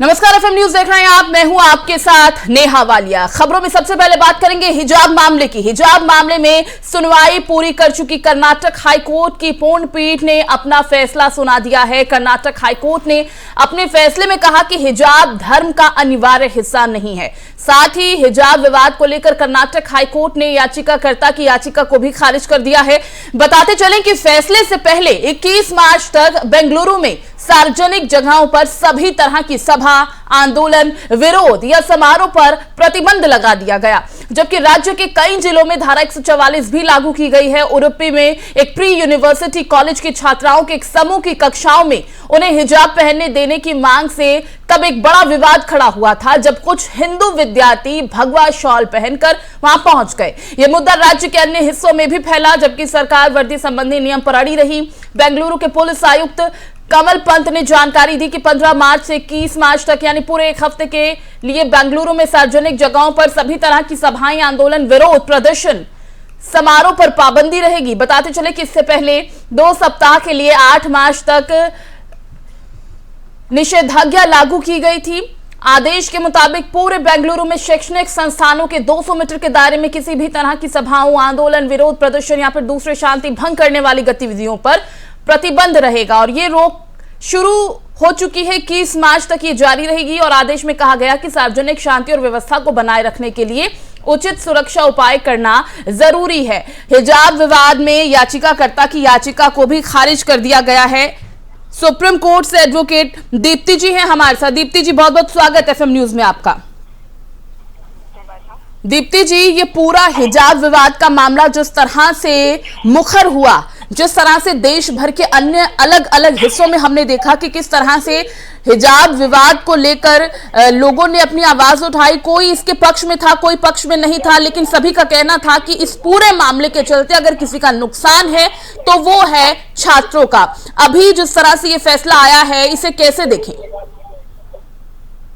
नमस्कार, FM news देख रहे हैं आप। मैं हूं आपके साथ नेहा वालिया। खबरों में सबसे पहले बात करेंगे हिजाब मामले की। हिजाब मामले में सुनवाई पूरी कर चुकी कर्नाटक हाईकोर्ट की पूर्ण पीठ ने अपना फैसला सुना दिया है। कर्नाटक हाईकोर्ट ने अपने फैसले में कहा कि हिजाब धर्म का अनिवार्य हिस्सा नहीं है। साथ ही हिजाब विवाद को लेकर कर्नाटक हाईकोर्ट ने याचिकाकर्ता की याचिका को भी खारिज कर दिया है। बताते चलें कि फैसले से पहले 21 मार्च तक बेंगलुरु में सार्वजनिक जगहों पर सभी तरह की सभा, आंदोलन, विरोध या समारोह पर प्रतिबंध लगा दिया गया, जबकि राज्य के कई जिलों में धारा 144 भी लागू की गई है। उडुपी में एक प्री यूनिवर्सिटी कॉलेज की छात्राओं के एक समूह की कक्षाओं में उन्हें हिजाब पहनने देने की मांग से तब एक बड़ा विवाद खड़ा हुआ था, जब कुछ हिंदू विद्यार्थी भगवा शॉल पहनकर वहां पहुंच गए। यह मुद्दा राज्य के अन्य हिस्सों में भी फैला, जबकि सरकार वर्दी संबंधी नियम पर अड़ी रही। बेंगलुरु के पुलिस आयुक्त कमल पंत ने जानकारी दी कि 15 मार्च से 21 मार्च तक यानी पूरे एक हफ्ते के लिए बेंगलुरु में सार्वजनिक जगहों पर सभी तरह की सभाएं, आंदोलन, विरोध, प्रदर्शन, समारोह पर पाबंदी रहेगी। बताते चले कि इससे पहले 2 सप्ताह के लिए 8 मार्च तक निषेधाज्ञा लागू की गई थी। आदेश के मुताबिक पूरे बेंगलुरु में शैक्षणिक संस्थानों के 200 मीटर के दायरे में किसी भी तरह की सभाओं, आंदोलन, विरोध, प्रदर्शन या फिर दूसरे शांति भंग करने वाली गतिविधियों पर प्रतिबंध रहेगा। और ये रोक शुरू हो चुकी है, 21 मार्च तक ये जारी रहेगी। और आदेश में कहा गया कि सार्वजनिक शांति और व्यवस्था को बनाए रखने के लिए उचित सुरक्षा उपाय करना जरूरी है। हिजाब विवाद में याचिकाकर्ता की याचिका को भी खारिज कर दिया गया है। सुप्रीम कोर्ट से एडवोकेट दीप्ति जी हैं हमारे साथ। दीप्ति जी, बहुत बहुत स्वागत एफएम न्यूज में आपका। दीप्ति जी, ये पूरा हिजाब विवाद का मामला जिस तरह से मुखर हुआ, जिस तरह से देश भर के अन्य अलग अलग हिस्सों में हमने देखा कि किस तरह से हिजाब विवाद को लेकर लोगों ने अपनी आवाज उठाई। कोई इसके पक्ष में था, कोई पक्ष में नहीं था, लेकिन सभी का कहना था कि इस पूरे मामले के चलते अगर किसी का नुकसान है तो वो है छात्रों का। अभी जिस तरह से ये फैसला आया है, इसे कैसे देखें?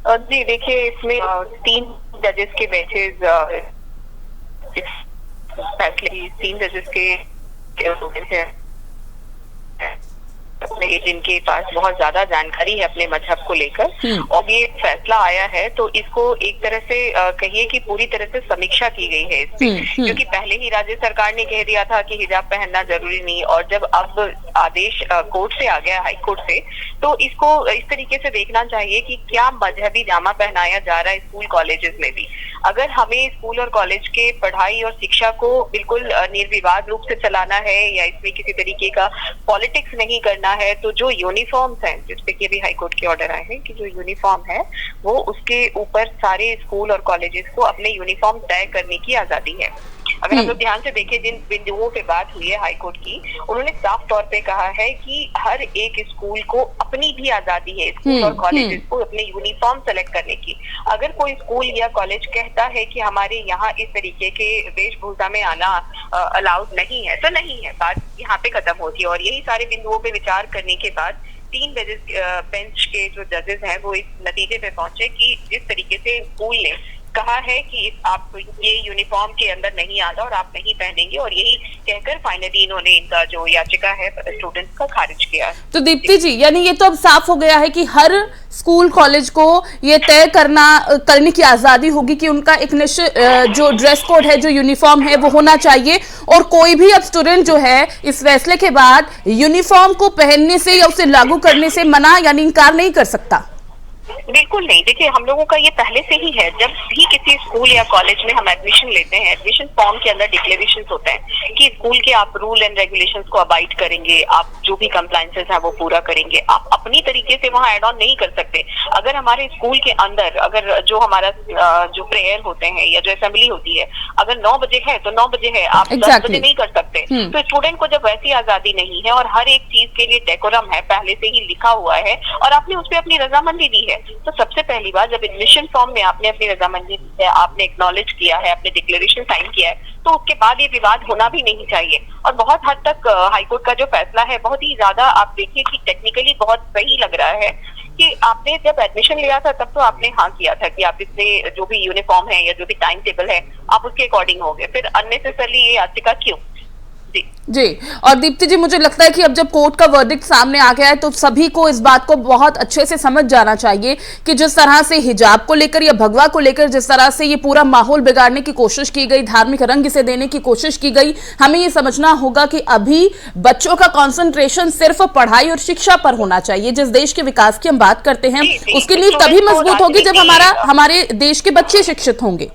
जी देखिए, इसमें 3 जजेस के बेंचेस फैसले 3 जजेस के जिनके पास बहुत ज्यादा जानकारी है अपने मजहब को लेकर, और ये फैसला आया है तो इसको एक तरह से कहिए कि पूरी तरह से समीक्षा की गई है इसमें, क्योंकि पहले ही राज्य सरकार ने कह दिया था कि हिजाब पहनना जरूरी नहीं, और जब अब आदेश कोर्ट से आ गया, हाई कोर्ट से, तो इसको इस तरीके से देखना चाहिए कि क्या मजहबी जामा पहनाया जा रहा है स्कूल कॉलेजेस में भी। अगर हमें स्कूल और कॉलेज के पढ़ाई और शिक्षा को बिल्कुल निर्विवाद रूप से चलाना है या इसमें किसी तरीके का पॉलिटिक्स नहीं करना है, तो जो यूनिफॉर्म्स हैं, जिसपे कि अभी हाईकोर्ट के ऑर्डर आए हैं कि जो यूनिफॉर्म है वो उसके ऊपर सारे स्कूल और कॉलेजेस को अपने यूनिफॉर्म तय करने की आजादी है। अगर हम लोग ध्यान से देखें, जिन बिंदुओं पे बात हुई है हाईकोर्ट की, उन्होंने साफ तौर पे कहा है कि हर एक स्कूल को अपनी भी आजादी है, स्कूल और कॉलेजेस को अपने यूनिफॉर्म सेलेक्ट करने की। अगर कोई स्कूल या कॉलेज कहता है कि हमारे यहाँ इस तरीके के वेशभूषा में आना अलाउड नहीं है, तो नहीं है, बात यहाँ पे खत्म होती है। और यही सारे बिंदुओं पे विचार करने के बाद 3 बेंच के जो जजेस हैं वो इस नतीजे पे पहुंचे कि जिस तरीके से स्कूल ने कहा है कि आप ये यूनिफॉर्म के अंदर नहीं आता और आप नहीं पहनेंगे, और यही कहकर फाइनली इन्होंने इनका जो याचिका है स्टूडेंट्स का खारिज किया। तो दीप्ति जी, यानी ये तो अब साफ हो गया है कि हर स्कूल कॉलेज को ये तय करने की आजादी होगी कि उनका एक निश्चित जो ड्रेस कोड है, जो यूनिफॉर्म है, वो होना चाहिए, और कोई भी अब स्टूडेंट जो है इस फैसले के बाद यूनिफॉर्म को पहनने से या उसे लागू करने से मना यानी इनकार नहीं कर सकता। बिल्कुल नहीं। देखिए, हम लोगों का ये पहले से ही है, जब भी किसी स्कूल या कॉलेज में हम एडमिशन लेते हैं, एडमिशन फॉर्म के अंदर डिक्लेरेशंस होते हैं कि स्कूल के आप रूल एंड रेगुलेशंस को अबाइड करेंगे, आप जो भी कंप्लायंसेस है वो पूरा करेंगे, आप अपनी तरीके से वहाँ एड ऑन नहीं कर सकते। अगर हमारे स्कूल के अंदर अगर जो हमारा जो प्रेयर होते हैं या जो असेंबली होती है, अगर 9 बजे है तो 9 बजे है, आप 10 बजे नहीं कर सकते। तो स्टूडेंट को जब वैसी आजादी नहीं है और हर एक चीज के लिए डेकोरम है, पहले से ही लिखा हुआ है, और आपने उस पर अपनी रजामंदी दी है, तो सबसे पहली बार जब एडमिशन फॉर्म में आपने अपनी रजामंदी आपने एक्नॉलेज किया है, आपने डिक्लेरेशन साइन किया है, तो उसके बाद ये विवाद होना भी नहीं चाहिए। और बहुत हद तक हाईकोर्ट का जो फैसला है बहुत ही ज्यादा, आप देखिए कि टेक्निकली बहुत सही लग रहा है कि आपने जब एडमिशन लिया था तब तो आपने हाँ किया था कि आप इससे जो भी यूनिफॉर्म है या जो भी टाइम टेबल है आप उसके अकॉर्डिंग हो गए, फिर अननेसेसरली ये याचिका क्यों? जी जी। और दीप्ति जी, मुझे लगता है कि अब जब कोर्ट का वर्डिक्ट सामने आ गया है तो सभी को इस बात को बहुत अच्छे से समझ जाना चाहिए कि जिस तरह से हिजाब को लेकर या भगवा को लेकर जिस तरह से ये पूरा माहौल बिगाड़ने की कोशिश की गई, धार्मिक रंग इसे देने की कोशिश की गई, हमें ये समझना होगा कि अभी बच्चों का कंसंट्रेशन सिर्फ पढ़ाई और शिक्षा पर होना चाहिए। जिस देश के विकास की हम बात करते हैं उसकी नींव तभी मजबूत होगी जब हमारे देश के बच्चे शिक्षित होंगे।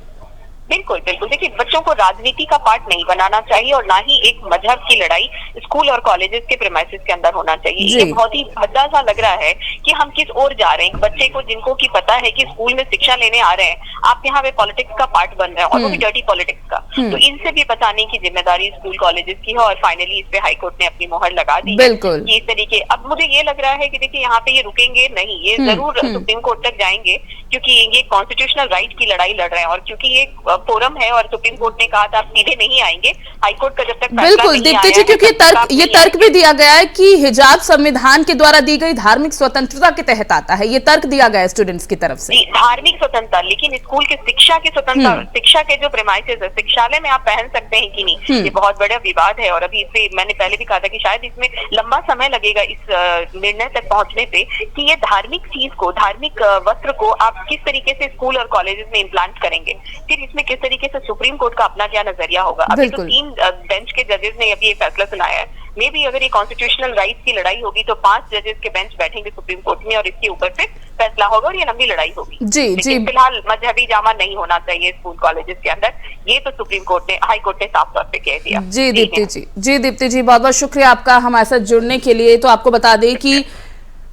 बिल्कुल बिल्कुल, देखिए बच्चों को राजनीति का पार्ट नहीं बनाना चाहिए और ना ही एक मजहब की लड़ाई स्कूल और कॉलेजेस के प्रेमाइसेस के अंदर होना चाहिए। ये बहुत ही भद्दा सा लग रहा है कि हम किस ओर जा रहे हैं। बच्चे को जिनको की पता है कि स्कूल में शिक्षा लेने आ रहे हैं, आप यहाँ पे पॉलिटिक्स का पार्ट बन रहे हैं और वो भी डर्टी पॉलिटिक्स का। तो इनसे भी बचाने की जिम्मेदारी स्कूल कॉलेजेस की है और फाइनली इस पे हाईकोर्ट ने अपनी मोहर लगा दी है कि इस तरीके। अब मुझे ये लग रहा है कि देखिए यहाँ पे ये रुकेंगे नहीं, ये जरूर सुप्रीम कोर्ट तक जाएंगे क्योंकि ये कॉन्स्टिट्यूशनल राइट की लड़ाई लड़ रहे हैं और क्योंकि ये फोरम है और सुप्रीम कोर्ट ने कहा था आप सीधे नहीं आएंगे, हाईकोर्ट का जब तक बिल्कुल दीप्ति जी, क्योंकि ये तर्क भी दिया गया है कि हिजाब संविधान के द्वारा दी गई धार्मिक स्वतंत्रता के तहत आता है, ये तर्क दिया गया है स्टूडेंट्स की तरफ से। धार्मिक स्वतंत्रता, लेकिन स्कूल की शिक्षा की स्वतंत्रता, शिक्षा के जो प्रेमाइसेस है, शिक्षालय में आप पहन सकते हैं कि नहीं, ये बहुत बड़ा विवाद है। और अभी इसे मैंने पहले भी कहा था कि शायद इसमें लंबा समय लगेगा इस निर्णय तक पहुंचने पे कि ये धार्मिक चीज को, धार्मिक वस्त्र को आप किस तरीके से स्कूल और कॉलेजेस में इम्प्लांट करेंगे, फिर इसमें किस तरीके से सुप्रीम कोर्ट का अपना क्या नजरिया होगा। अभी तो 3 बेंच के जजेस ने अभी ये फैसला सुनाया है। मे भी अगर ये कॉन्स्टिट्यूशनल राइट्स की लड़ाई होगी तो 5 जजेस के बेंच बैठेंगे सुप्रीम कोर्ट में और इसके ऊपर फिर फैसला होगा और ये लंबी लड़ाई होगी। जी जी, फिलहाल मजहबी जामा नहीं होना चाहिए स्कूल कॉलेजेस के अंदर, ये तो सुप्रीम कोर्ट ने, हाई कोर्ट ने साफ तौर पे कह दिया। जी दीप्ति जी, जी दीप्ति जी, बहुत बहुत शुक्रिया आपका हमारे साथ जुड़ने के लिए। तो आपको बता दें कि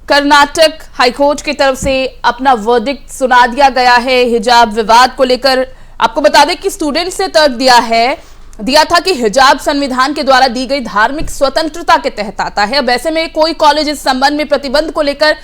कर्नाटक हाईकोर्ट की तरफ से अपना वर्डिक्ट सुना दिया गया है हिजाब विवाद को लेकर। आपको बता दें कि स्टूडेंट्स ने तर्क दिया था कि हिजाब संविधान के द्वारा दी गई धार्मिक स्वतंत्रता के तहत आता है। अब ऐसे में कोई कॉलेज इस संबंध में प्रतिबंध को लेकर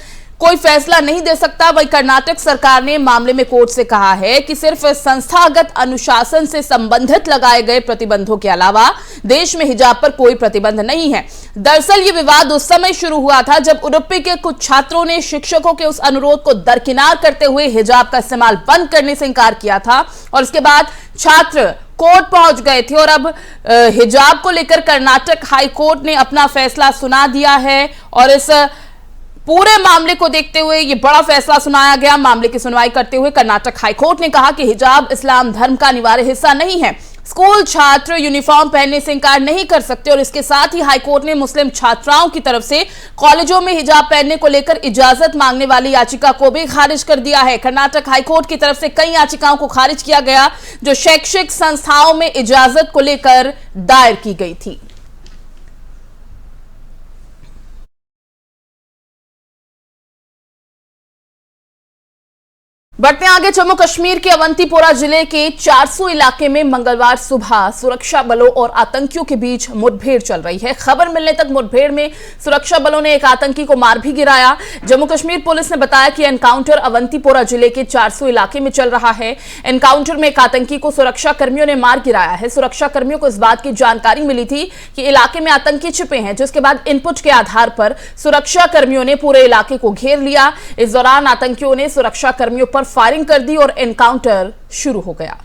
कोई फैसला नहीं दे सकता। वही कर्नाटक सरकार ने मामले में कोर्ट से कहा है कि सिर्फ संस्थागत अनुशासन से संबंधित लगाए गए प्रतिबंधों के अलावा देश में हिजाब पर कोई प्रतिबंध नहीं है। दरअसल ये विवाद उस समय शुरू हुआ था जब उडुपी के कुछ छात्रों ने शिक्षकों के उस अनुरोध को दरकिनार करते हुए हिजाब का इस्तेमाल बंद करने से इनकार किया था और इसके बाद छात्र कोर्ट पहुंच गए थे और अब हिजाब को लेकर कर्नाटक हाई कोर्ट ने अपना फैसला सुना दिया है। और इस पूरे मामले को देखते हुए ये बड़ा फैसला सुनाया गया। मामले की सुनवाई करते हुए कर्नाटक हाईकोर्ट ने कहा कि हिजाब इस्लाम धर्म का अनिवार्य हिस्सा नहीं है। स्कूल छात्र यूनिफॉर्म पहनने से इंकार नहीं कर सकते और इसके साथ ही हाईकोर्ट ने मुस्लिम छात्राओं की तरफ से कॉलेजों में हिजाब पहनने को लेकर इजाजत मांगने वाली याचिका को भी खारिज कर दिया है। कर्नाटक हाईकोर्ट की तरफ से कई याचिकाओं को खारिज किया गया जो शैक्षिक संस्थाओं में इजाजत को लेकर दायर की गई थी। बढ़ते आगे, जम्मू कश्मीर के अवंतीपोरा जिले के 400 इलाके में मंगलवार सुबह सुरक्षा बलों और आतंकियों के बीच मुठभेड़ चल रही है। खबर मिलने तक मुठभेड़ में सुरक्षा बलों ने एक आतंकी को मार भी गिराया। जम्मू कश्मीर पुलिस ने बताया कि एनकाउंटर अवंतीपोरा जिले के 400 इलाके में चल रहा है। एनकाउंटर में एक आतंकी को सुरक्षा कर्मियों ने मार गिराया है। सुरक्षा कर्मियों को इस बात की जानकारी मिली थी कि इलाके में आतंकी छिपे हैं, जिसके बाद इनपुट के आधार पर सुरक्षा कर्मियों ने पूरे इलाके को घेर लिया। इस दौरान आतंकियों ने सुरक्षा कर्मियों पर फायरिंग कर दी और एनकाउंटर शुरू हो गया।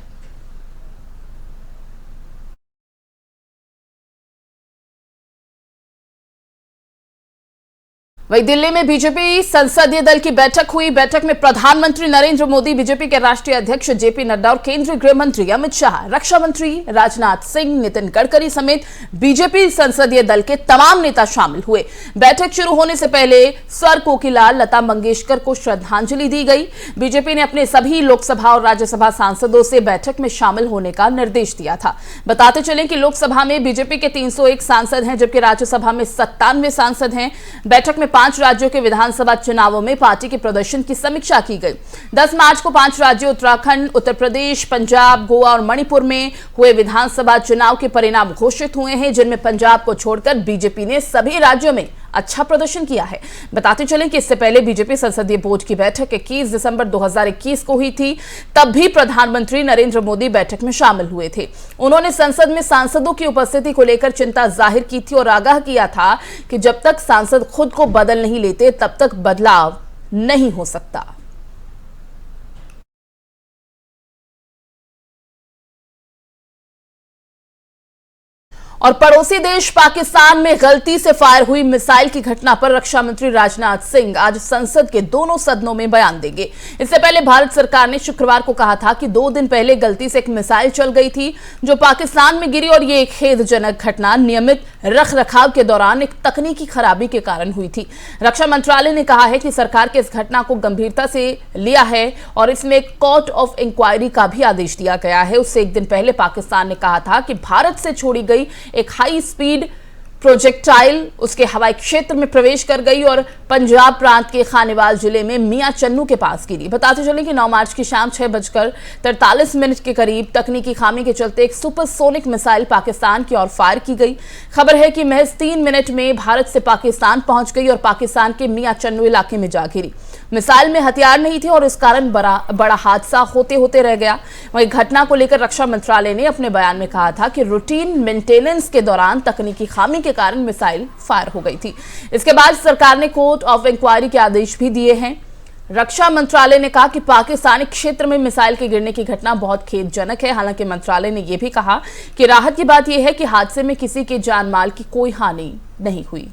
वही दिल्ली में बीजेपी संसदीय दल की बैठक हुई। बैठक में प्रधानमंत्री नरेंद्र मोदी, बीजेपी के राष्ट्रीय अध्यक्ष जेपी नड्डा और केंद्रीय गृह मंत्री अमित शाह, रक्षा मंत्री राजनाथ सिंह, नितिन गडकरी समेत बीजेपी संसदीय दल के तमाम नेता शामिल हुए। बैठक शुरू होने से पहले स्वर कोकिला लता मंगेशकर को श्रद्धांजलि दी गई। बीजेपी ने अपने सभी लोकसभा और राज्यसभा सांसदों से बैठक में शामिल होने का निर्देश दिया था। बताते चलें कि लोकसभा में बीजेपी के 301 सांसद हैं जबकि राज्यसभा में 97 सांसद हैं। बैठक में 5 राज्यों के विधानसभा चुनावों में पार्टी के प्रदर्शन की समीक्षा की गई। 10 मार्च को 5 राज्यों उत्तराखंड, उत्तर प्रदेश, पंजाब, गोवा और मणिपुर में हुए विधानसभा चुनाव के परिणाम घोषित हुए हैं, जिनमें पंजाब को छोड़कर बीजेपी ने सभी राज्यों में अच्छा प्रदर्शन किया है। बताते चलें कि इससे पहले बीजेपी संसदीय बोर्ड की बैठक 21 दिसंबर 2021 को हुई थी। तब भी प्रधानमंत्री नरेंद्र मोदी बैठक में शामिल हुए थे। उन्होंने संसद में सांसदों की उपस्थिति को लेकर चिंता जाहिर की थी और आगाह किया था कि जब तक सांसद खुद को बदल नहीं लेते तब तक बदलाव नहीं हो सकता। और पड़ोसी देश पाकिस्तान में गलती से फायर हुई मिसाइल की घटना पर रक्षा मंत्री राजनाथ सिंह आज संसद के दोनों सदनों में बयान देंगे। इससे पहले भारत सरकार ने शुक्रवार को कहा था कि 2 दिन पहले गलती से एक मिसाइल चल गई थी जो पाकिस्तान में गिरी और ये एक खेदजनक घटना नियमित रखरखाव के दौरान एक तकनीकी खराबी के कारण हुई थी। रक्षा मंत्रालय ने कहा है कि सरकार के इस घटना को गंभीरता से लिया है और इसमें कोर्ट ऑफ इंक्वायरी का भी आदेश दिया गया है। उससे एक दिन पहले पाकिस्तान ने कहा था कि भारत से छोड़ी गई एक हाई स्पीड प्रोजेक्टाइल उसके हवाई क्षेत्र में प्रवेश कर गई और पंजाब प्रांत के खानेवाल जिले में मियां चन्नू के पास गिरी। बताते चलें कि 9 मार्च की शाम 6:43 के करीब तकनीकी खामी के चलते एक सुपरसोनिक मिसाइल पाकिस्तान की ओर फायर की गई। खबर है कि महज 3 मिनट में भारत से पाकिस्तान पहुंच गई और पाकिस्तान के मियां चन्नू इलाके में जा गिरी। मिसाइल में हथियार नहीं थे और इस कारण बड़ा हादसा होते होते रह गया। वहीं घटना को लेकर रक्षा मंत्रालय ने अपने बयान में कहा था कि रूटीन मेंटेनेंस के दौरान तकनीकी खामी के कारण मिसाइल फायर हो गई थी। इसके बाद सरकार ने कोर्ट ऑफ इंक्वायरी के आदेश भी दिए हैं। रक्षा मंत्रालय ने कहा कि पाकिस्तानी क्षेत्र में मिसाइल के गिरने की घटना बहुत खेदजनक है। हालांकि मंत्रालय ने यह भी कहा कि राहत की बात यह है कि हादसे में किसी के जान माल की कोई हानि नहीं हुई।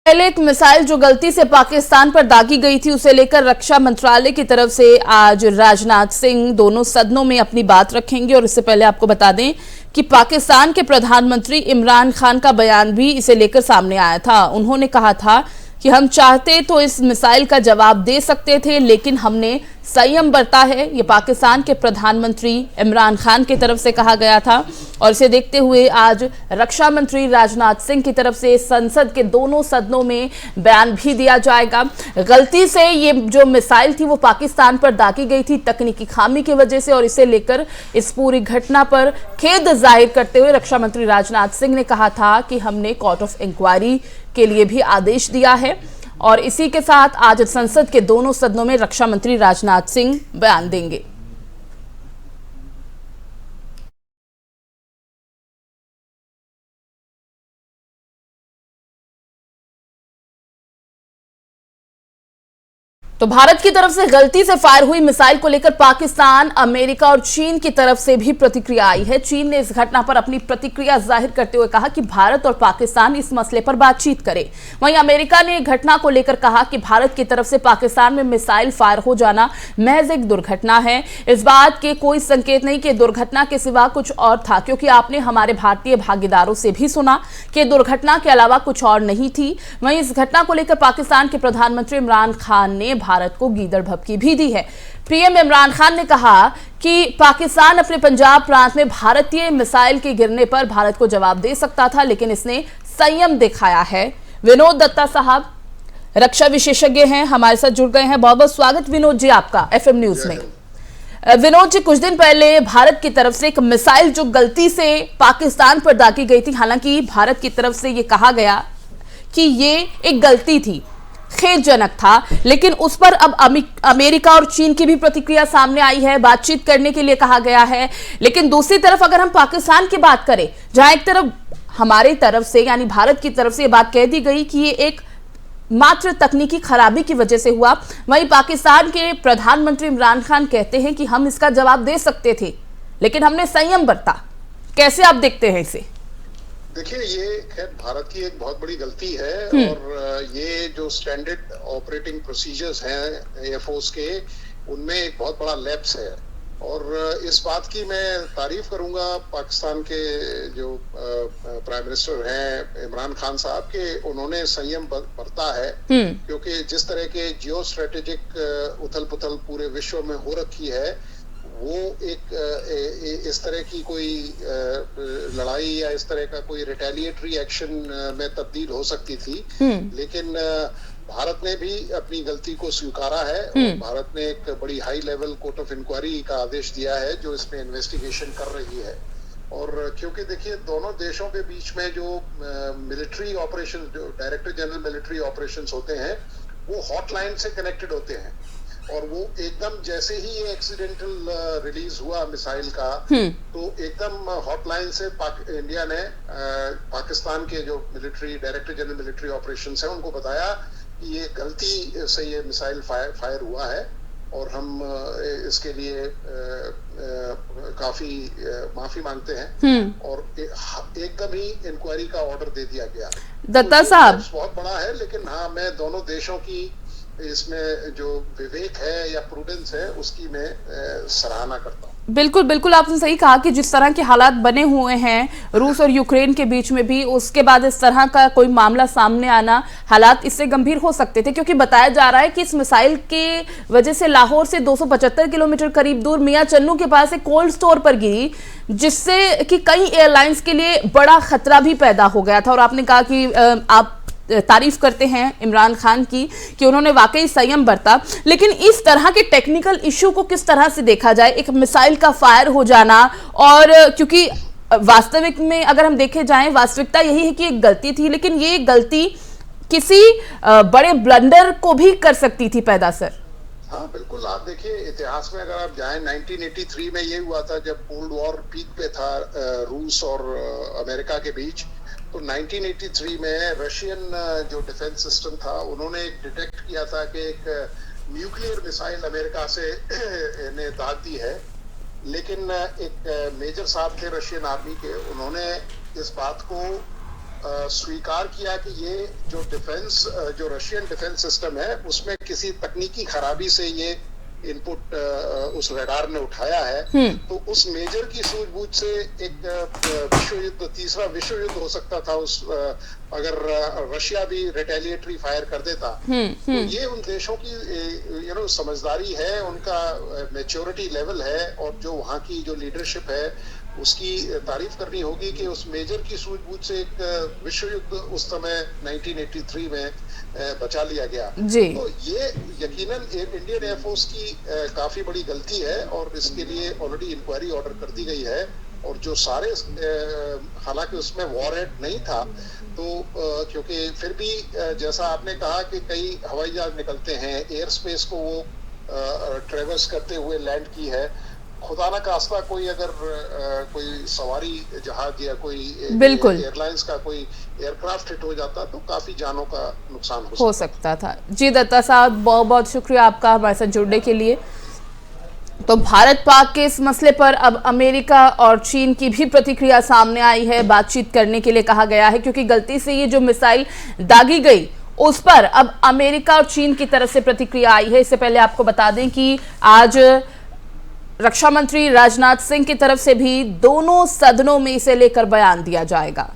पहले एक मिसाइल जो गलती से पाकिस्तान पर दागी गई थी उसे लेकर रक्षा मंत्रालय की तरफ से आज राजनाथ सिंह दोनों सदनों में अपनी बात रखेंगे। और इससे पहले आपको बता दें कि पाकिस्तान के प्रधानमंत्री इमरान खान का बयान भी इसे लेकर सामने आया था। उन्होंने कहा था कि हम चाहते तो इस मिसाइल का जवाब दे सकते थे लेकिन हमने संयम बरता है। ये पाकिस्तान के प्रधानमंत्री इमरान खान की तरफ से कहा गया था। और इसे देखते हुए आज रक्षा मंत्री राजनाथ सिंह की तरफ से संसद के दोनों सदनों में बयान भी दिया जाएगा। गलती से ये जो मिसाइल थी वो पाकिस्तान पर दागी गई थी तकनीकी खामी की वजह से और इसे लेकर इस पूरी घटना पर खेद जाहिर करते हुए रक्षा मंत्री राजनाथ सिंह ने कहा था कि हमने कोर्ट ऑफ इंक्वायरी के लिए भी आदेश दिया है। और इसी के साथ आज संसद के दोनों सदनों में रक्षा मंत्री राजनाथ सिंह बयान देंगे। तो भारत की तरफ से गलती से फायर हुई मिसाइल को लेकर पाकिस्तान, अमेरिका और चीन की तरफ से भी प्रतिक्रिया आई है। चीन ने इस घटना पर अपनी प्रतिक्रिया जाहिर करते हुए कहा कि भारत और पाकिस्तान इस मसले पर बातचीत करें। वहीं अमेरिका ने घटना को लेकर कहा कि भारत की तरफ से पाकिस्तान में मिसाइल फायर हो जाना महज एक दुर्घटना है। इस बात के कोई संकेत नहीं कि दुर्घटना के सिवा कुछ और था, क्योंकि आपने हमारे भारतीय भागीदारों से भी सुना कि दुर्घटना के अलावा कुछ और नहीं थी। वहीं इस घटना को लेकर पाकिस्तान के प्रधानमंत्री इमरान खान ने भारत को गीदड़ भभकी भी दी है। पीएम इमरान खान ने कहा कि पाकिस्तान अपने पंजाब प्रांत में भारतीय मिसाइल के गिरने पर भारत को जवाब दे सकता था लेकिन इसने संयम दिखाया है। विनोद दत्ता साहब रक्षा विशेषज्ञ हैं, हमारे साथ जुड़ गए हैं। बहुत बहुत स्वागत विनोद जी आपका एफएम न्यूज में। विनोद जी, कुछ दिन पहले भारत की तरफ से एक मिसाइल जो गलती से पाकिस्तान पर दागी गई थी, हालांकि भारत की तरफ से ये कहा गया कि ये एक गलती थी, खेदजनक था, लेकिन उस पर अब अमेरिका और चीन की भी प्रतिक्रिया सामने आई है, बातचीत करने के लिए कहा गया है। लेकिन दूसरी तरफ अगर हम पाकिस्तान की बात करें, जहां एक तरफ हमारी तरफ से यानी भारत की तरफ से ये बात कह दी गई कि ये एक मात्र तकनीकी खराबी की वजह से हुआ, वहीं पाकिस्तान के प्रधानमंत्री इमरान खान कहते हैं कि हम इसका जवाब दे सकते थे लेकिन हमने संयम बरता। कैसे आप देखते हैं इसे? देखिए, ये खैर भारत की एक बहुत बड़ी गलती है और ये जो स्टैंडर्ड ऑपरेटिंग प्रोसीजर्स हैं एयरफोर्स के, उनमें एक बहुत बड़ा लैप्स है। और इस बात की मैं तारीफ करूंगा पाकिस्तान के जो प्राइम मिनिस्टर हैं इमरान खान साहब के, उन्होंने संयम बरता है, क्योंकि जिस तरह के जियो स्ट्रेटेजिक उथल पुथल पूरे विश्व में हो रखी है, वो एक इस तरह की कोई लड़ाई या इस तरह का कोई रिटेलिएटरी एक्शन में तब्दील हो सकती थी। लेकिन भारत ने भी अपनी गलती को स्वीकारा है और भारत ने एक बड़ी high level court of inquiry का आदेश दिया है जो इसमें इन्वेस्टिगेशन कर रही है। और क्योंकि देखिए, दोनों देशों के बीच में जो मिलिट्री ऑपरेशन, जो डायरेक्टर जनरल मिलिट्री ऑपरेशंस होते हैं, वो हॉटलाइन से कनेक्टेड होते हैं। और वो एकदम जैसे ही ये एक्सीडेंटल रिलीज हुआ मिसाइल का, तो एकदम हॉटलाइन से इंडिया ने पाकिस्तान के जो military director general military operations है उनको बताया कि ये गलती से ये मिसाइल फायर हुआ है और हम इसके लिए काफी माफी मांगते हैं और एकदम ही इंक्वायरी का ऑर्डर दे दिया गया। दत्ता साहब, बहुत बड़ा है, लेकिन हाँ, मैं दोनों देशों की इसमें जो विवेक है या प्रूडेंस है उसकी मैं सराहना करता हूँ। बिल्कुल बिल्कुल, आपने सही कहा कि जिस तरह के हालात बने हुए हैं रूस और यूक्रेन के बीच में भी, उसके बाद इस तरह का कोई मामला सामने आना, हालात इससे गंभीर हो सकते थे, क्योंकि बताया जा रहा है कि इस मिसाइल के वजह से लाहौर से 275 किलोमीटर करीब दूर मियां चन्नू के पास एक कोल्ड स्टोर पर गिरी, जिससे कि कई एयरलाइंस के लिए बड़ा खतरा भी पैदा हो गया था। और आपने कहा कि आप तारीफ करते हैं इमरान खान की कि उन्होंने वाकई संयम बरता, लेकिन इस तरह के टेक्निकल इशू को किस तरह से देखा जाए, एक मिसाइल का फायर हो जाना, और क्योंकि वास्तविक में अगर हम देखे जाएं, वास्तविकता यही है कि एक गलती थी, लेकिन ये गलती किसी बड़े ब्लंडर को भी कर सकती थी पैदा। सर हाँ बिल्कुल, आप देखिए इतिहास में अगर आप जाएं 1983 में ये हुआ था जब कोल्ड वॉर पीक पे था रूस और अमेरिका के बीच। तो 1983 में रशियन जो डिफेंस सिस्टम था उन्होंने डिटेक्ट किया था कि एक न्यूक्लियर मिसाइल अमेरिका से ने दाग दी है, लेकिन एक मेजर साहब थे रशियन आर्मी के, उन्होंने इस बात को स्वीकार किया कि ये जो रशियन डिफेंस सिस्टम है उसमें किसी तकनीकी खराबी से ये इनपुट उस रडार ने उठाया है। तो उस मेजर की सूझबूझ से एक तीसरा विश्व युद्ध हो सकता था उस अगर रशिया भी रिटेलिएटरी फायर कर देता। तो ये उन देशों की समझदारी है, उनका मैच्योरिटी लेवल है, और जो वहाँ की जो लीडरशिप है उसकी तारीफ करनी होगी कि उस मेजर की सूझबूझ से एक विश्व युद्ध उस समय 1983 में बचा लिया गया जी। तो ये यकीनन इंडियन एयरफोर्स की काफी बड़ी गलती है और इसके लिए ऑलरेडी इंक्वायरी ऑर्डर कर दी गई है। और जो सारे हालांकि उसमें वॉरहेड नहीं था, तो क्योंकि फिर भी जैसा आपने कहा कि कई हवाई जहाज निकलते हैं, एयर स्पेस को वो ट्रेवर्स करते हुए लैंड की है। खुदा ना खास्ता कोई अगर कोई सवारी जहाज या कोई एयरलाइंस का कोई एयरक्राफ्ट हिट हो जाता तो काफी जानों का नुकसान हो सकता था। जी दत्ता साहब, बहुत बहुत शुक्रिया आपका हमारे साथ जुड़ने के लिए। तो भारत पाक के इस मसले पर अब अमेरिका और चीन की भी प्रतिक्रिया सामने आई है, बातचीत करने के लिए कहा गया है, क्योंकि गलती से ये जो मिसाइल दागी गई उस पर अब अमेरिका और चीन की तरफ से प्रतिक्रिया आई है। इससे पहले आपको बता दें कि आज रक्षा मंत्री राजनाथ सिंह की तरफ से भी दोनों सदनों में इसे लेकर बयान दिया जाएगा।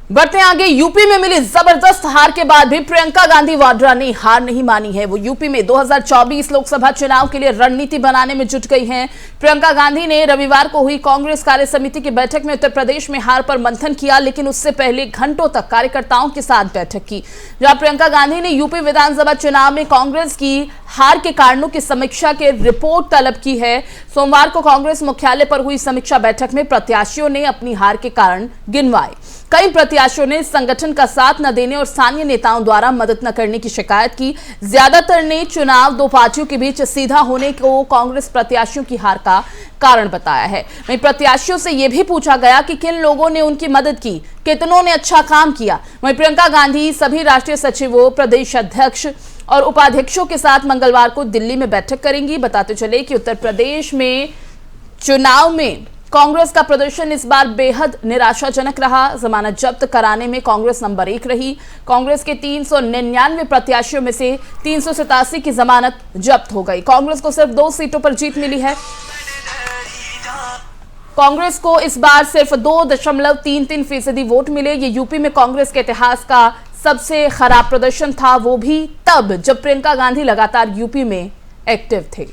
बढ़ते आगे, यूपी में मिली जबरदस्त हार के बाद भी प्रियंका गांधी वाड्रा ने हार नहीं मानी है। वो यूपी में 2024 लोकसभा चुनाव के लिए रणनीति बनाने में जुट गई हैं। प्रियंका गांधी ने रविवार को हुई कांग्रेस कार्य समिति की बैठक में उत्तर प्रदेश में हार पर मंथन किया, लेकिन उससे पहले घंटों तक कार्यकर्ताओं के साथ बैठक की, जहां प्रियंका गांधी ने यूपी विधानसभा चुनाव में कांग्रेस की हार के कारणों की समीक्षा के रिपोर्ट तलब की है। सोमवार को कांग्रेस मुख्यालय पर हुई समीक्षा बैठक में प्रत्याशियों ने अपनी हार के कारण गिनवाए। कई प्रत्याशियों ने संगठन का साथ न देने और स्थानीय नेताओं द्वारा मदद न करने की शिकायत की। ज्यादातर ने चुनाव दो पार्टियों के बीच सीधा होने को कांग्रेस प्रत्याशियों की हार का कारण बताया है। वहीं प्रत्याशियों से यह भी पूछा गया कि किन लोगों ने उनकी मदद की, कितनों ने अच्छा काम किया। वहीं प्रियंका गांधी सभी राष्ट्रीय सचिवों, प्रदेश अध्यक्ष और उपाध्यक्षों के साथ मंगलवार को दिल्ली में बैठक करेंगी। बताते चले कि उत्तर प्रदेश में चुनाव में कांग्रेस का प्रदर्शन इस बार बेहद निराशाजनक रहा। जमानत जब्त कराने में कांग्रेस नंबर 1 रही। कांग्रेस के 399 प्रत्याशियों में से 387 की जमानत जब्त हो गई। कांग्रेस को सिर्फ 2 सीटों पर जीत मिली है। कांग्रेस को इस बार सिर्फ 2.33% वोट मिले। ये यूपी में कांग्रेस के इतिहास का सबसे खराब प्रदर्शन था, वो भी तब जब प्रियंका गांधी लगातार यूपी में एक्टिव थे।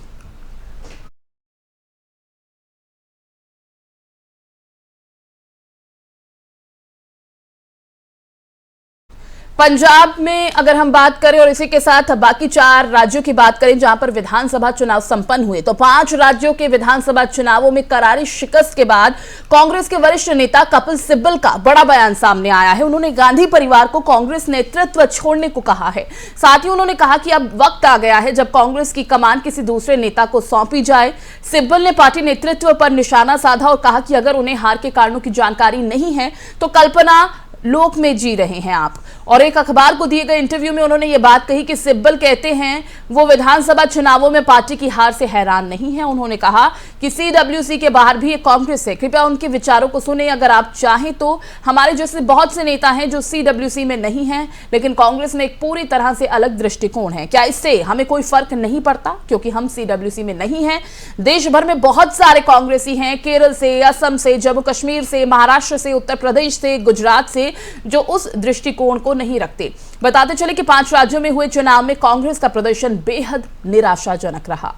पंजाब में अगर हम बात करें और इसी के साथ बाकी 4 राज्यों की बात करें जहां पर विधानसभा चुनाव संपन्न हुए, तो 5 राज्यों के विधानसभा चुनावों में करारी शिकस्त के बाद कांग्रेस के वरिष्ठ नेता कपिल सिब्बल का बड़ा बयान सामने आया है। उन्होंने गांधी परिवार को कांग्रेस नेतृत्व छोड़ने को कहा है। साथ ही उन्होंने कहा कि अब वक्त आ गया है जब कांग्रेस की कमान किसी दूसरे नेता को सौंपी जाए। सिब्बल ने पार्टी नेतृत्व पर निशाना साधा और कहा कि अगर उन्हें हार के कारणों की जानकारी नहीं है तो कल्पना लोक में जी रहे हैं आप। और एक अखबार को दिए गए इंटरव्यू में उन्होंने ये बात कही कि सिब्बल कहते हैं वो विधानसभा चुनावों में पार्टी की हार से हैरान नहीं है। उन्होंने कहा कि सीडब्ल्यूसी के बाहर भी एक कांग्रेस है, कृपया उनके विचारों को सुने अगर आप चाहें तो। हमारे जैसे बहुत से नेता हैं जो सीडब्ल्यूसी में नहीं हैं, लेकिन कांग्रेस में एक पूरी तरह से अलग दृष्टिकोण है। क्या इससे हमें कोई फर्क नहीं पड़ता क्योंकि हम सीडब्ल्यूसी में नहीं हैं? देश भर में बहुत सारे कांग्रेसी हैं, केरल से, असम से, जम्मू कश्मीर से, महाराष्ट्र से, उत्तर प्रदेश से, गुजरात से, जो उस दृष्टिकोण को नहीं रखते। बताते चले कि 5 राज्यों में हुए चुनाव में कांग्रेस का प्रदर्शन बेहद निराशाजनक रहा।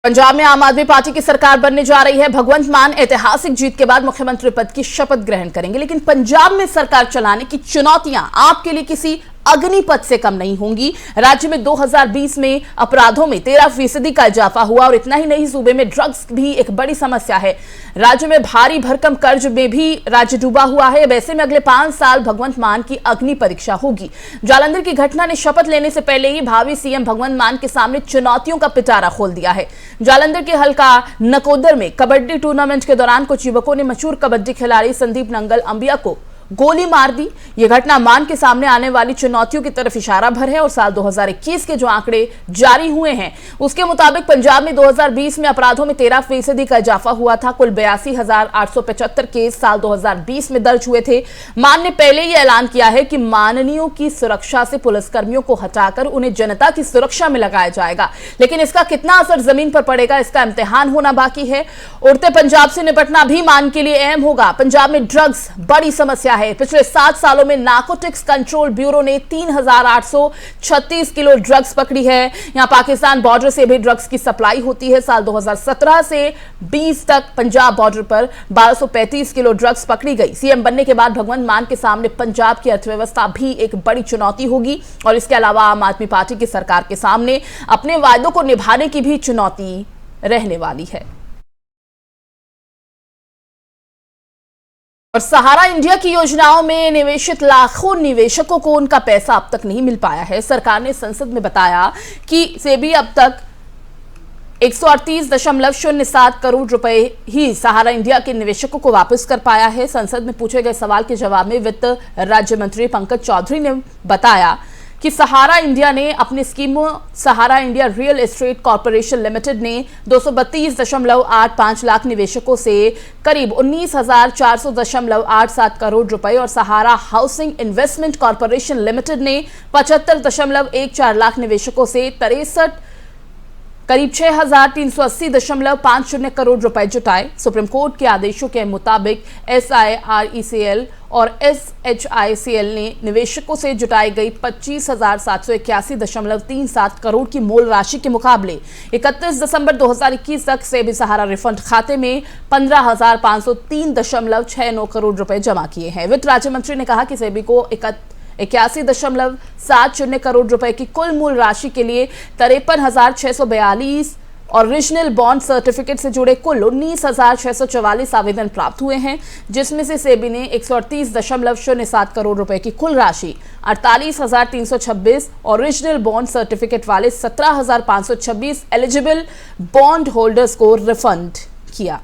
पंजाब में आम आदमी पार्टी की सरकार बनने जा रही है। भगवंत मान ऐतिहासिक जीत के बाद मुख्यमंत्री पद की शपथ ग्रहण करेंगे, लेकिन पंजाब में सरकार चलाने की चुनौतियां आपके लिए किसी अग्निपथ से कम नहीं होंगी। राज्य में 2020 में अपराधों में 13% का इजाफा हुआ और इतना ही नहीं, सूबे में ड्रग्स भी एक बड़ी समस्या है। राज्य में भारी भरकम कर्ज में भी राज्य डूबा हुआ है। वैसे में अगले 5 साल भगवंत मान की अग्नि परीक्षा होगी। जालंधर की घटना ने शपथ लेने से पहले ही भावी सीएम भगवंत मान के सामने चुनौतियों का पिटारा खोल दिया है। जालंधर के हल्का नकोदर में कबड्डी टूर्नामेंट के दौरान कुछ युवकों ने मशहूर कबड्डी खिलाड़ी संदीप नंगल अंबिया को गोली मार दी। यह घटना मान के सामने आने वाली चुनौतियों की तरफ इशारा भर है और साल 2021 के जो आंकड़े जारी हुए हैं उसके मुताबिक पंजाब में 2020 में अपराधों में 13% का इजाफा हुआ था। कुल 82,875 केस साल 2020 में दर्ज हुए थे। मान ने पहले ही ऐलान किया है कि माननीयों की सुरक्षा से पुलिसकर्मियों को हटाकर उन्हें जनता की सुरक्षा में लगाया जाएगा, लेकिन इसका कितना असर जमीन पर पड़ेगा इसका इम्तिहान होना बाकी है। उड़ते पंजाब से निपटना भी मान के लिए अहम होगा। पंजाब में ड्रग्स बड़ी समस्या है। पिछले 7 सालों में नार्कोटिक्स कंट्रोल ब्यूरो ने 3,836 किलो ड्रग्स पकड़ी है। यहां पाकिस्तान बॉर्डर से भी ड्रग्स की सप्लाई होती है। साल 2017 से 20 तक पंजाब बॉर्डर पर 1235 किलो ड्रग्स पकड़ी गई। सीएम बनने के बाद भगवंत मान के सामने पंजाब की अर्थव्यवस्था भी एक बड़ी चुनौती होगी और इसके अलावा आम आदमी पार्टी की सरकार के सामने अपने वायदों को निभाने की भी चुनौती रहने वाली है। और सहारा इंडिया की योजनाओं में निवेशित लाखों निवेशकों को उनका पैसा अब तक नहीं मिल पाया है। सरकार ने संसद में बताया कि सेबी अब तक 138.07 करोड़ रुपए ही सहारा इंडिया के निवेशकों को वापस कर पाया है। संसद में पूछे गए सवाल के जवाब में वित्त राज्य मंत्री पंकज चौधरी ने बताया कि सहारा इंडिया ने अपनी स्कीमों Sahara India real estate corporation limited ने 232.85 लाख निवेशकों से करीब 19,400.87 करोड़ रुपए और सहारा हाउसिंग इन्वेस्टमेंट कॉर्पोरेशन लिमिटेड ने 75.14 लाख निवेशकों से करीब 6,380.50 करोड़ रुपए जुटाए। सुप्रीम कोर्ट के आदेशों के मुताबिक SIRECL और SHICL ने निवेशकों से जुटाई गई 25,781.37 करोड़ की मूल राशि के मुकाबले 31 दिसंबर 2021 तक सेबी सहारा रिफंड खाते में 15,503.69 करोड़ रुपए जमा किए हैं। वित्त राज्य मंत्री ने कहा कि सेबी को 81.70 करोड़ रुपए की कुल मूल राशि के लिए 53,642 ओरिजिनल बॉन्ड सर्टिफिकेट से जुड़े कुल 19,644 आवेदन प्राप्त हुए हैं, जिसमें से सेबी ने 138.07 करोड़ रुपए की कुल राशि 48,326 ओरिजिनल बॉन्ड सर्टिफिकेट वाले 17,526 एलिजिबल बॉन्ड होल्डर्स को रिफंड किया।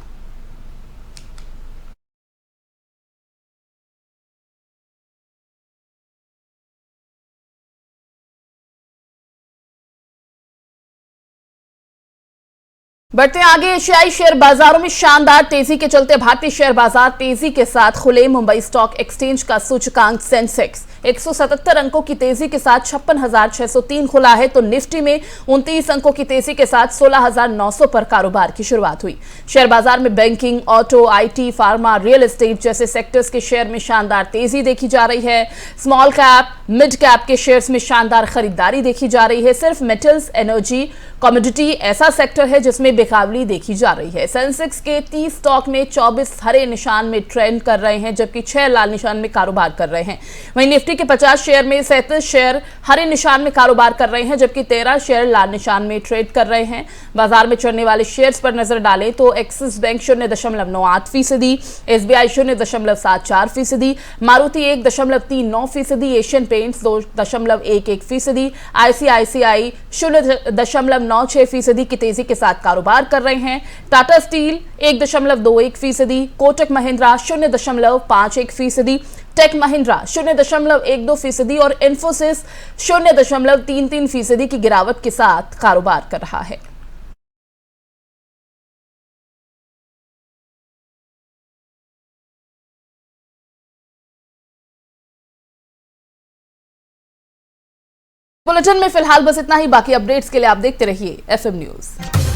बढ़ते आगे, एशियाई शेयर बाजारों में शानदार तेजी के चलते भारतीय शेयर बाजार तेजी के साथ खुले। मुंबई स्टॉक एक्सचेंज का सूचकांक सेंसेक्स 177 अंकों की तेजी के साथ 56,603 खुला है, तो निफ्टी में 29 अंकों की तेजी के साथ 16,900 पर कारोबार की शुरुआत हुई। शेयर बाजार में banking, auto, IT, pharma, real estate जैसे सेक्टर्स के शेयर में शानदार तेजी देखी जा रही है। स्मॉल कैप, मिड कैप के शेयर्स में शानदार खरीदारी देखी जा रही है। सिर्फ मेटल्स, एनर्जी, कमोडिटी ऐसा सेक्टर है जिसमें बेकाबली देखी जा रही है। सेंसेक्स के 30 स्टॉक में 24 हरे निशान में ट्रेंड कर रहे हैं, जबकि 6 लाल निशान में कारोबार कर रहे हैं। वहीं निफ्टी के 50 शेयर में 37 शेयर हरे निशान में कारोबार कर रहे हैं, जबकि 13 शेयर लाल निशान में ट्रेड कर रहे हैं। बाजार में चढ़ने वाले शेयर्स पर नजर डालें तो axis bank 0.98%, SBI 0.74%, Maruti 1.39%, Asian paints 2.11%, ICICI 0.96% की तेजी के साथ कारोबार कर रहे हैं। टाटा स्टील 1.21%, कोटक महिंद्रा 0.51%, टेक महिंद्रा 0.12% और इन्फोसिस 0.33% की गिरावट के साथ कारोबार कर रहा है। बुलेटिन में फिलहाल बस इतना ही। बाकी अपडेट्स के लिए आप देखते रहिए FM न्यूज।